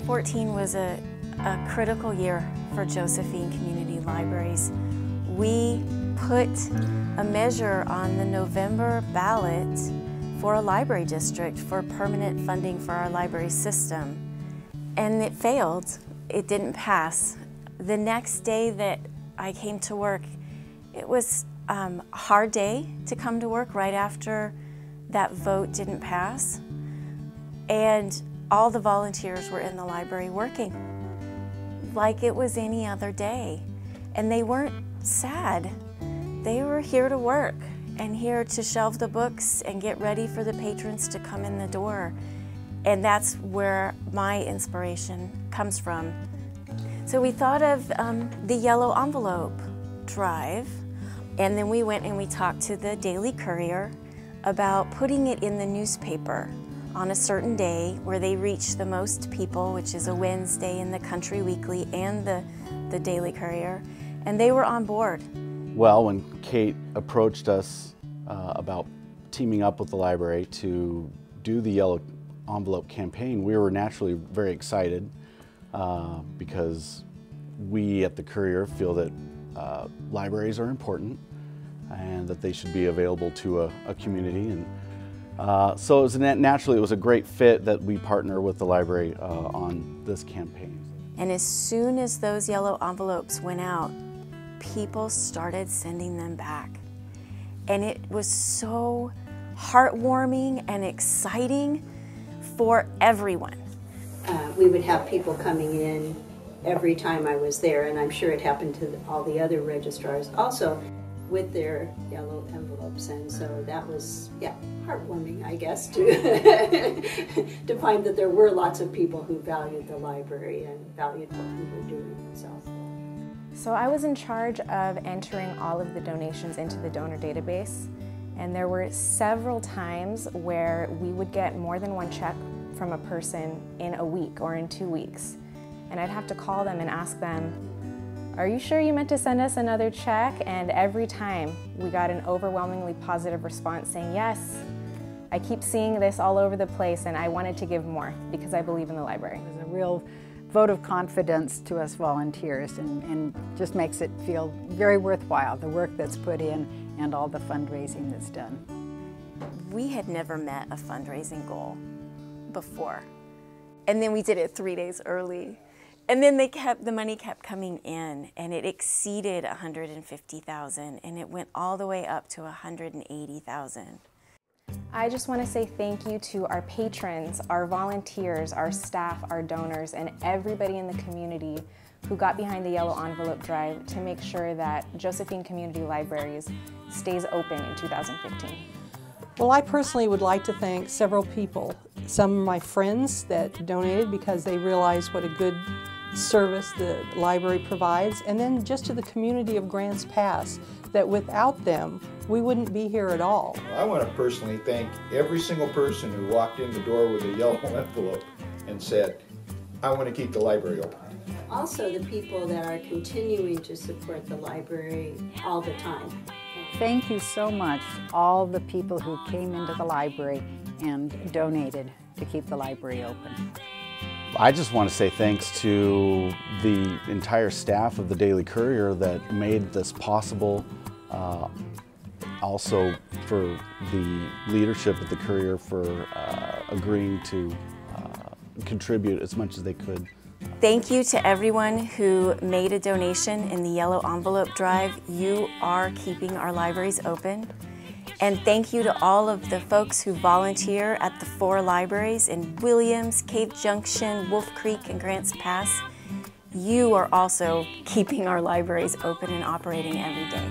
2014 was a critical year for Josephine Community Libraries. We put a measure on the November ballot for a library district for permanent funding for our library system. And it failed. It didn't pass. The next day that I came to work, it was a hard day to come to work right after that vote didn't pass. And all the volunteers were in the library working like it was any other day. And they weren't sad. They were here to work and here to shelve the books and get ready for the patrons to come in the door. And that's where my inspiration comes from. So we thought of the yellow envelope drive, and then we went and we talked to the Daily Courier about putting it in the newspaper on a certain day where they reach the most people, which is a Wednesday in the Country Weekly and the Daily Courier, and they were on board. Well, when Kate approached us about teaming up with the library to do the yellow envelope campaign, we were naturally very excited because we at the Courier feel that libraries are important and that they should be available to a community. And so it was naturally, it was a great fit that we partner with the library on this campaign. And as soon as those yellow envelopes went out, people started sending them back. And it was so heartwarming and exciting for everyone. We would have people coming in every time I was there, and I'm sure it happened to all the other registrars also, with their yellow envelopes. And so that was, yeah, heartwarming, I guess, to to find that there were lots of people who valued the library and valued what we were doing. So I was in charge of entering all of the donations into the donor database, and there were several times where we would get more than one check from a person in a week or in 2 weeks. And I'd have to call them and ask them, "Are you sure you meant to send us another check?" And every time we got an overwhelmingly positive response saying, "Yes, I keep seeing this all over the place and I wanted to give more because I believe in the library." It was a real vote of confidence to us volunteers and just makes it feel very worthwhile, the work that's put in and all the fundraising that's done. We had never met a fundraising goal before. And then we did it 3 days early. And then the money kept coming in, and it exceeded $150,000, and it went all the way up to $180,000. I just want to say thank you to our patrons, our volunteers, our staff, our donors, and everybody in the community who got behind the yellow envelope drive to make sure that Josephine Community Libraries stays open in 2015. Well, I personally would like to thank several people. Some of my friends that donated because they realize what a good service the library provides, and then just to the community of Grants Pass, that without them, we wouldn't be here at all. I want to personally thank every single person who walked in the door with a yellow envelope and said, "I want to keep the library open." Also the people that are continuing to support the library all the time. Thank you so much, all the people who came into the library and donated to keep the library open. I just want to say thanks to the entire staff of the Daily Courier that made this possible. Also for the leadership of the Courier for agreeing to contribute as much as they could. Thank you to everyone who made a donation in the yellow envelope drive. You are keeping our libraries open. And thank you to all of the folks who volunteer at the 4 libraries in Williams, Cave Junction, Wolf Creek, and Grants Pass. You are also keeping our libraries open and operating every day.